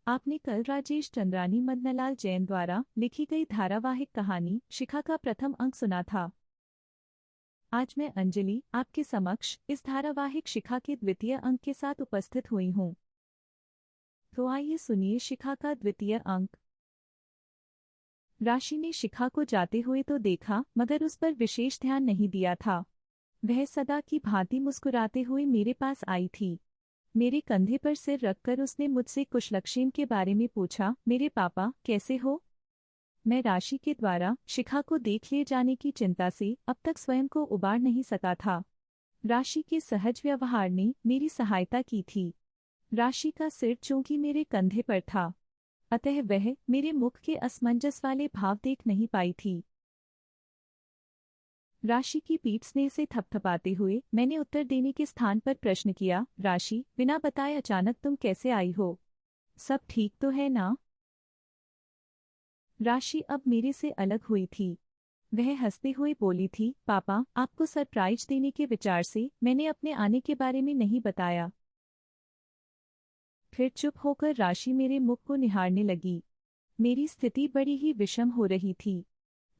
आपने कल राजेश चंद्रानी मदनलाल जैन द्वारा लिखी गई धारावाहिक कहानी शिखा का प्रथम अंक सुना था। आज मैं अंजलि आपके समक्ष इस धारावाहिक शिखा के द्वितीय अंक के साथ उपस्थित हुई हूँ। तो आइए सुनिए शिखा का द्वितीय अंक। राशि ने शिखा को जाते हुए तो देखा, मगर उस पर विशेष ध्यान नहीं दिया था। वह सदा की भांति मुस्कुराते हुए मेरे पास आई थी। मेरे कंधे पर सिर रखकर उसने मुझसे कुशलक्षेम के बारे में पूछा। मेरे पापा कैसे हो? मैं राशि के द्वारा शिखा को देख लिए जाने की चिंता से अब तक स्वयं को उबार नहीं सका था। राशि के सहज व्यवहार ने मेरी सहायता की थी। राशि का सिर चूंकि मेरे कंधे पर था, अतः वह मेरे मुख के असमंजस वाले भाव देख नहीं पाई थी। राशि की पीठ स्नेह से थपथपाते हुए मैंने उत्तर देने के स्थान पर प्रश्न किया। राशि, बिना बताए अचानक तुम कैसे आई हो? सब ठीक तो है ना? राशि अब मेरे से अलग हुई थी। वह हंसते हुए बोली थी, पापा, आपको सरप्राइज देने के विचार से मैंने अपने आने के बारे में नहीं बताया। फिर चुप होकर राशि मेरे मुख को निहारने लगी। मेरी स्थिति बड़ी ही विषम हो रही थी।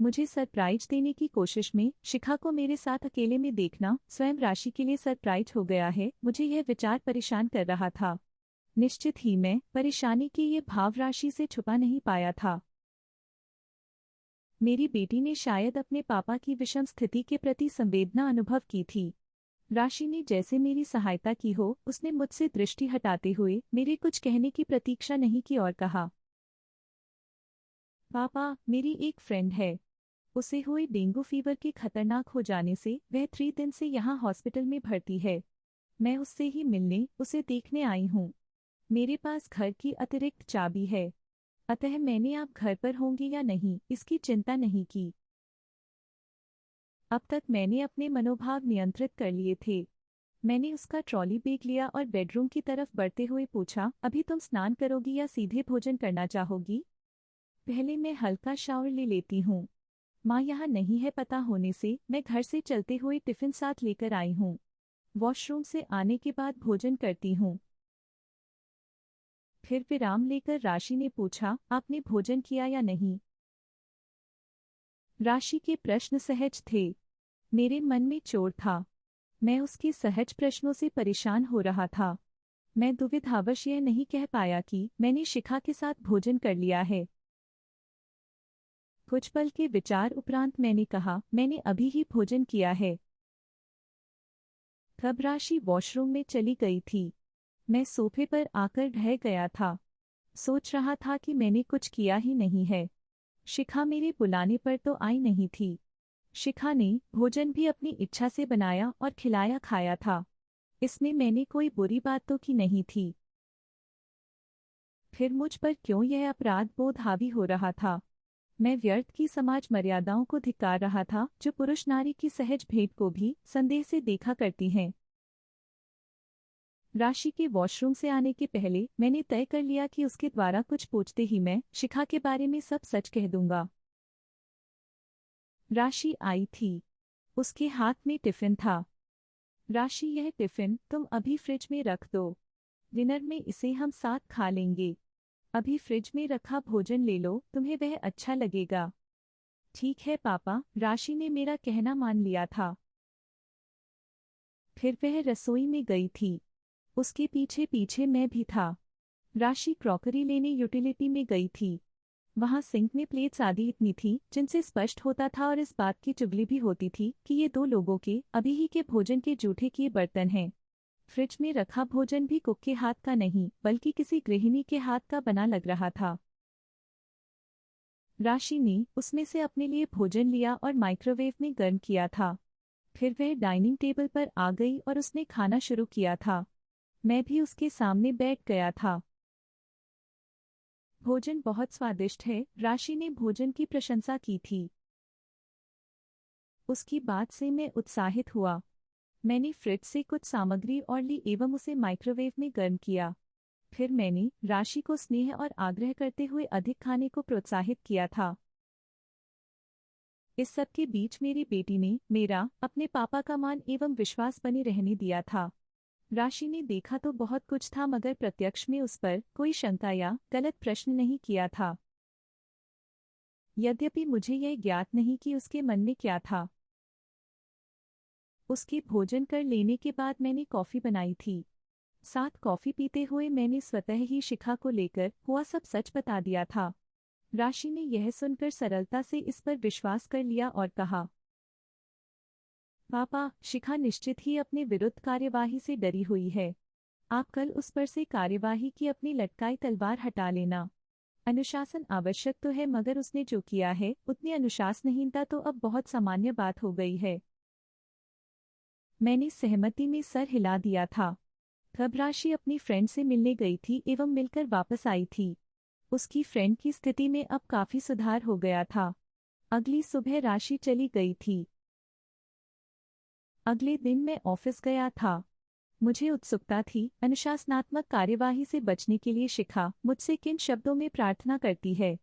मुझे सरप्राइज देने की कोशिश में शिखा को मेरे साथ अकेले में देखना स्वयं राशि के लिए सरप्राइज हो गया है, मुझे यह विचार परेशान कर रहा था। निश्चित ही मैं परेशानी की ये भाव राशि से छुपा नहीं पाया था। मेरी बेटी ने शायद अपने पापा की विषम स्थिति के प्रति संवेदना अनुभव की थी। राशि ने जैसे मेरी सहायता की हो, उसने मुझसे दृष्टि हटाते हुए मेरे कुछ कहने की प्रतीक्षा नहीं की और कहा, पापा, मेरी एक फ्रेंड है। उसे हुई डेंगू फीवर के खतरनाक हो जाने से वह 3 दिन से यहाँ हॉस्पिटल में भर्ती है। मैं उससे ही मिलने, उसे देखने आई हूँ। मेरे पास घर की अतिरिक्त चाबी है, अतः मैंने आप घर पर होंगी या नहीं इसकी चिंता नहीं की। अब तक मैंने अपने मनोभाव नियंत्रित कर लिए थे। मैंने उसका ट्रॉली बैग लिया और बेडरूम की तरफ बढ़ते हुए पूछा, अभी तुम स्नान करोगी या सीधे भोजन करना चाहोगी? पहले मैं हल्का शावर ले लेती हूँ। माँ यहाँ नहीं है पता होने से मैं घर से चलते हुए टिफिन साथ लेकर आई हूँ। वॉशरूम से आने के बाद भोजन करती हूँ। फिर विराम लेकर राशि ने पूछा, आपने भोजन किया या नहीं? राशि के प्रश्न सहज थे। मेरे मन में चोर था। मैं उसके सहज प्रश्नों से परेशान हो रहा था। मैं दुविधावश यह नहीं कह पाया कि मैंने शिखा के साथ भोजन कर लिया है। कुछ पल के विचार उपरांत मैंने कहा, मैंने अभी ही भोजन किया है। तब राशि वॉशरूम में चली गई थी। मैं सोफे पर आकर ढह गया था। सोच रहा था कि मैंने कुछ किया ही नहीं है। शिखा मेरे बुलाने पर तो आई नहीं थी। शिखा ने भोजन भी अपनी इच्छा से बनाया और खिलाया खाया था। इसमें मैंने कोई बुरी बात तो की नहीं थी। फिर मुझ पर क्यों यह अपराध बोध हावी हो रहा था? मैं व्यर्थ की समाज मर्यादाओं को धिक्कार रहा था, जो पुरुष नारी की सहज भेंट को भी संदेह से देखा करती हैं। राशि के वॉशरूम से आने के पहले मैंने तय कर लिया कि उसके द्वारा कुछ पूछते ही मैं शिखा के बारे में सब सच कह दूंगा। राशि आई थी। उसके हाथ में टिफिन था। राशि, यह टिफिन तुम अभी फ्रिज में रख दो। डिनर में इसे हम साथ खा लेंगे। अभी फ्रिज में रखा भोजन ले लो, तुम्हें वह अच्छा लगेगा। ठीक है पापा, राशि ने मेरा कहना मान लिया था। फिर वह रसोई में गई थी। उसके पीछे पीछे मैं भी था। राशि क्रॉकरी लेने यूटिलिटी में गई थी। वहां सिंक में प्लेट्स आदि इतनी थी जिनसे स्पष्ट होता था और इस बात की चुगली भी होती थी कि ये 2 लोगों के अभी ही के भोजन के जूठे किए बर्तन हैं। फ्रिज में रखा भोजन भी कुक के हाथ का नहीं बल्कि किसी गृहिणी के हाथ का बना लग रहा था। राशि ने उसमें से अपने लिए भोजन लिया और माइक्रोवेव में गर्म किया था। फिर वह डाइनिंग टेबल पर आ गई और उसने खाना शुरू किया था। मैं भी उसके सामने बैठ गया था। भोजन बहुत स्वादिष्ट है, राशि ने भोजन की प्रशंसा की थी। उसकी बात से मैं उत्साहित हुआ। मैंने फ्रिज से कुछ सामग्री और ली एवं उसे माइक्रोवेव में गर्म किया। फिर मैंने राशि को स्नेह और आग्रह करते हुए अधिक खाने को प्रोत्साहित किया था। इस सब के बीच मेरी बेटी ने मेरा अपने पापा का मान एवं विश्वास बने रहने दिया था। राशि ने देखा तो बहुत कुछ था, मगर प्रत्यक्ष में उस पर कोई शंका या गलत प्रश्न नहीं किया था। यद्यपि मुझे यह ज्ञात नहीं कि उसके मन में क्या था। उसके भोजन कर लेने के बाद मैंने कॉफी बनाई थी। साथ कॉफी पीते हुए मैंने स्वतः ही शिखा को लेकर हुआ सब सच बता दिया था। राशि ने यह सुनकर सरलता से इस पर विश्वास कर लिया और कहा, पापा, शिखा निश्चित ही अपने विरुद्ध कार्यवाही से डरी हुई है। आप कल उस पर से कार्यवाही की अपनी लटकाई तलवार हटा लेना। अनुशासन आवश्यक तो है, मगर उसने जो किया है उतनी अनुशासनहीनता तो अब बहुत सामान्य बात हो गई है। मैंने सहमति में सर हिला दिया था। तब राशि अपनी फ्रेंड से मिलने गई थी एवं मिलकर वापस आई थी। उसकी फ्रेंड की स्थिति में अब काफी सुधार हो गया था। अगली सुबह राशि चली गई थी। अगले दिन मैं ऑफिस गया था। मुझे उत्सुकता थी, अनुशासनात्मक कार्यवाही से बचने के लिए शिखा मुझसे किन शब्दों में प्रार्थना करती है।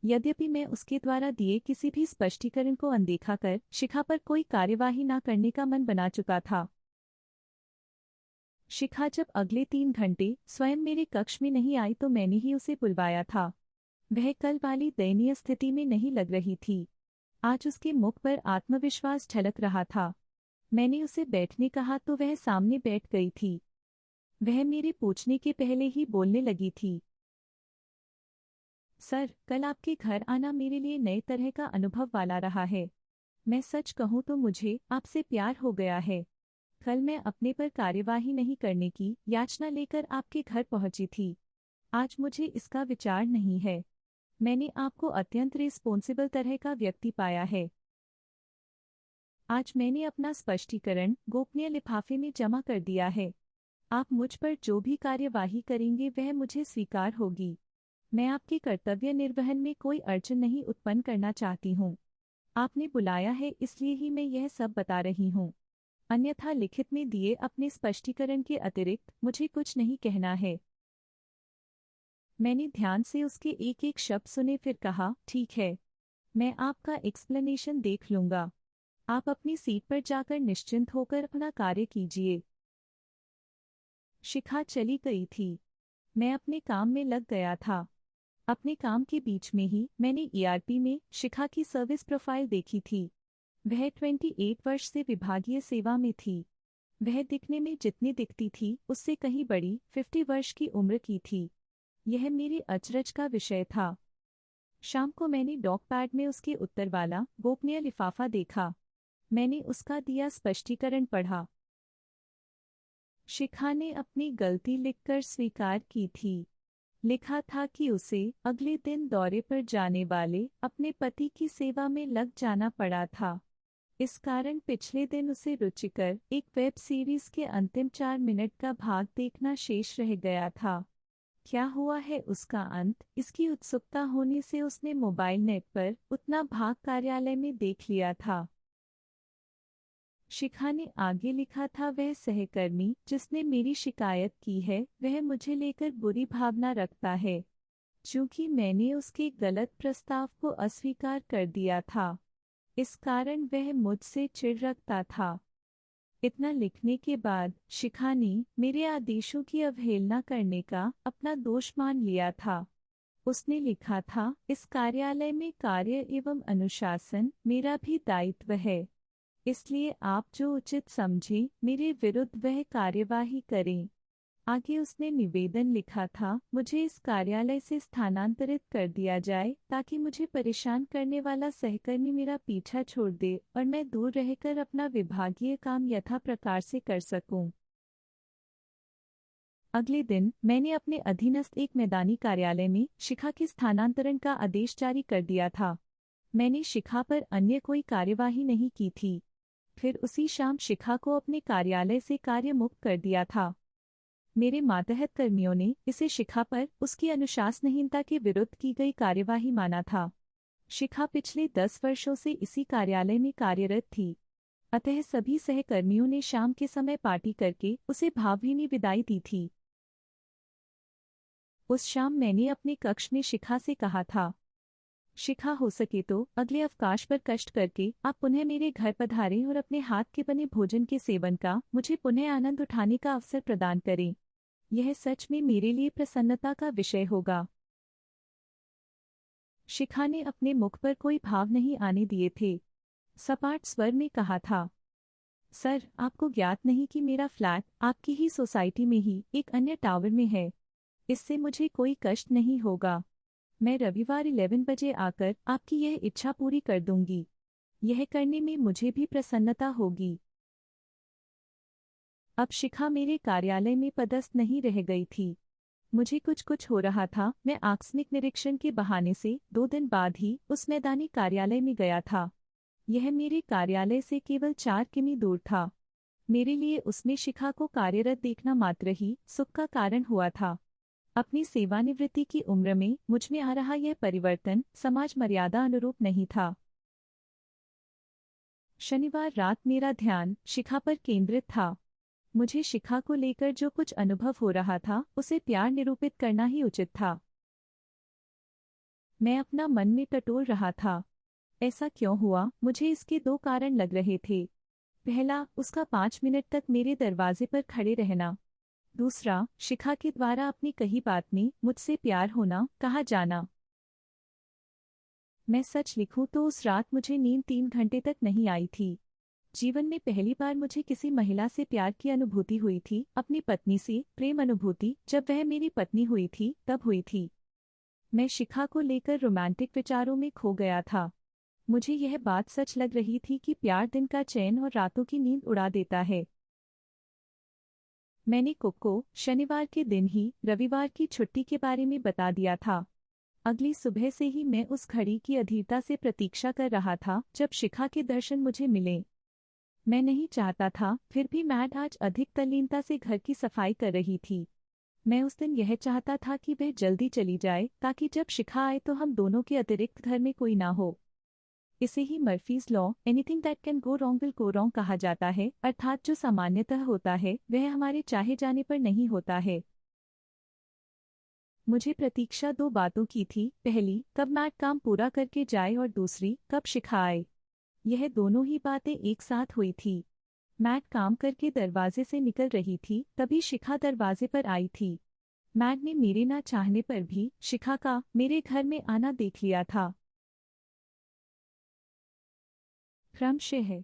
यद्यपि मैं उसके द्वारा दिए किसी भी स्पष्टीकरण को अनदेखा कर शिखा पर कोई कार्यवाही न करने का मन बना चुका था। शिखा जब अगले 3 घंटे स्वयं मेरे कक्ष में नहीं आई तो मैंने ही उसे बुलवाया था। वह कल वाली दयनीय स्थिति में नहीं लग रही थी। आज उसके मुख पर आत्मविश्वास झलक रहा था। मैंने उसे बैठने कहा तो वह सामने बैठ गई थी। वह मेरे पूछने के पहले ही बोलने लगी थी, सर, कल आपके घर आना मेरे लिए नए तरह का अनुभव वाला रहा है। मैं सच कहूँ तो मुझे आपसे प्यार हो गया है। कल मैं अपने पर कार्यवाही नहीं करने की याचना लेकर आपके घर पहुंची थी। आज मुझे इसका विचार नहीं है। मैंने आपको अत्यंत रिस्पॉन्सिबल तरह का व्यक्ति पाया है। आज मैंने अपना स्पष्टीकरण गोपनीय लिफाफे में जमा कर दिया है। आप मुझ पर जो भी कार्यवाही करेंगे वह मुझे स्वीकार होगी। मैं आपके कर्तव्य निर्वहन में कोई अड़चन नहीं उत्पन्न करना चाहती हूँ। आपने बुलाया है इसलिए ही मैं यह सब बता रही हूँ। अन्यथा लिखित में दिए अपने स्पष्टीकरण के अतिरिक्त मुझे कुछ नहीं कहना है। मैंने ध्यान से उसके एक एक शब्द सुने, फिर कहा, ठीक है, मैं आपका एक्सप्लेनेशन देख लूंगा। आप अपनी सीट पर जाकर निश्चिंत होकर अपना कार्य कीजिए। शिखा चली गई थी। मैं अपने काम में लग गया था। अपने काम के बीच में ही मैंने ईआरपी में शिखा की सर्विस प्रोफाइल देखी थी। वह 28 वर्ष से विभागीय सेवा में थी। वह दिखने में जितनी दिखती थी उससे कहीं बड़ी 50 वर्ष की उम्र की थी। यह मेरी अचरज का विषय था। शाम को मैंने डॉकपैड में उसके उत्तर वाला गोपनीय लिफाफा देखा। मैंने उसका दिया स्पष्टीकरण पढ़ा। शिखा ने अपनी गलती लिखकर स्वीकार की थी। लिखा था कि उसे अगले दिन दौरे पर जाने वाले अपने पति की सेवा में लग जाना पड़ा था। इस कारण पिछले दिन उसे रुचिकर एक वेब सीरीज के अंतिम 4 मिनट का भाग देखना शेष रह गया था। क्या हुआ है उसका अंत, इसकी उत्सुकता होने से उसने मोबाइल नेट पर उतना भाग कार्यालय में देख लिया था। शिखा ने आगे लिखा था, वह सहकर्मी जिसने मेरी शिकायत की है वह मुझे लेकर बुरी भावना रखता है, चूंकि मैंने उसके गलत प्रस्ताव को अस्वीकार कर दिया था। इस कारण वह मुझसे चिढ़ रखता था। इतना लिखने के बाद शिखा ने मेरे आदेशों की अवहेलना करने का अपना दोष मान लिया था। उसने लिखा था, इस कार्यालय में कार्य एवं अनुशासन मेरा भी दायित्व है, इसलिए आप जो उचित समझें मेरे विरुद्ध वह कार्यवाही करें। आगे उसने निवेदन लिखा था, मुझे इस कार्यालय से स्थानांतरित कर दिया जाए ताकि मुझे परेशान करने वाला सहकर्मी मेरा पीछा छोड़ दे और मैं दूर रहकर अपना विभागीय काम यथा प्रकार से कर सकूं। अगले दिन मैंने अपने अधीनस्थ एक मैदानी कार्यालय में शिखा के स्थानांतरण का आदेश जारी कर दिया था। मैंने शिखा पर अन्य कोई कार्यवाही नहीं की थी। फिर उसी शाम शिखा को अपने कार्यालय से कार्यमुक्त कर दिया था। मेरे मातहत कर्मियों ने इसे शिखा पर उसकी अनुशासनहीनता के विरुद्ध की गई कार्यवाही माना था। शिखा पिछले 10 वर्षों से इसी कार्यालय में कार्यरत थी, अतः सभी सहकर्मियों ने शाम के समय पार्टी करके उसे भावभीनी विदाई दी थी। उस शाम मैंने अपने कक्ष में शिखा से कहा था, शिखा, हो सके तो अगले अवकाश पर कष्ट करके आप पुनः मेरे घर पधारें और अपने हाथ के बने भोजन के सेवन का मुझे पुनः आनंद उठाने का अवसर प्रदान करें। यह सच में मेरे लिए प्रसन्नता का विषय होगा। शिखा ने अपने मुख पर कोई भाव नहीं आने दिए थे। सपाट स्वर में कहा था, सर, आपको ज्ञात नहीं कि मेरा फ्लैट आपकी ही सोसाइटी में ही एक अन्य टावर में है। इससे मुझे कोई कष्ट नहीं होगा। मैं रविवार 11 बजे आकर आपकी यह इच्छा पूरी कर दूंगी। यह करने में मुझे भी प्रसन्नता होगी। अब शिखा मेरे कार्यालय में पदस्थ नहीं रह गई थी। मुझे कुछ कुछ हो रहा था। मैं आकस्मिक निरीक्षण के बहाने से 2 दिन बाद ही उस मैदानी कार्यालय में गया था। यह मेरे कार्यालय से केवल 4 किमी दूर था। मेरे लिए उसमें शिखा को कार्यरत देखना मात्र ही सुख का कारण हुआ था। अपनी सेवानिवृत्ति की उम्र में मुझ में आ रहा यह परिवर्तन समाज मर्यादा अनुरूप नहीं था। शनिवार रात मेरा ध्यान शिखा पर केंद्रित था। मुझे शिखा को लेकर जो कुछ अनुभव हो रहा था उसे प्यार निरूपित करना ही उचित था। मैं अपना मन में टटोल रहा था। ऐसा क्यों हुआ? मुझे इसके 2 कारण लग रहे थे। पहला, उसका 5 मिनट तक मेरे दरवाजे पर खड़े रहना। दूसरा, शिखा के द्वारा अपनी कही बात में मुझसे प्यार होना, कहा जाना। मैं सच लिखूं तो उस रात मुझे नींद 3 घंटे तक नहीं आई थी। जीवन में पहली बार मुझे किसी महिला से प्यार की अनुभूति हुई थी। अपनी पत्नी से प्रेम अनुभूति जब वह मेरी पत्नी हुई थी तब हुई थी। मैं शिखा को लेकर रोमांटिक विचारों में खो गया था। मुझे यह बात सच लग रही थी कि प्यार दिन का चैन और रातों की नींद उड़ा देता है। मैंने कुक को शनिवार के दिन ही रविवार की छुट्टी के बारे में बता दिया था। अगली सुबह से ही मैं उस घड़ी की अधीरता से प्रतीक्षा कर रहा था जब शिखा के दर्शन मुझे मिले। मैं नहीं चाहता था, फिर भी मैड आज अधिक तल्लीनता से घर की सफाई कर रही थी। मैं उस दिन यह चाहता था कि वह जल्दी चली जाए ताकि जब शिखा आए तो हम दोनों के अतिरिक्त घर में कोई ना हो। इसे ही Murphy's law, anything that can go wrong will go wrong कहा जाता है, अर्थात जो सामान्यतः होता है वह हमारे चाहे जाने पर नहीं होता है। मुझे प्रतीक्षा 2 बातों की थी। पहली, कब मैट काम पूरा करके जाए और दूसरी, कब शिखा आए। यह दोनों ही बातें एक साथ हुई थी। मैट काम करके दरवाजे से निकल रही थी, तभी शिखा दरवाजे पर आई थी। मैट ने मेरे ना चाहने पर भी शिखा का मेरे घर में आना देख लिया था। क्रमशः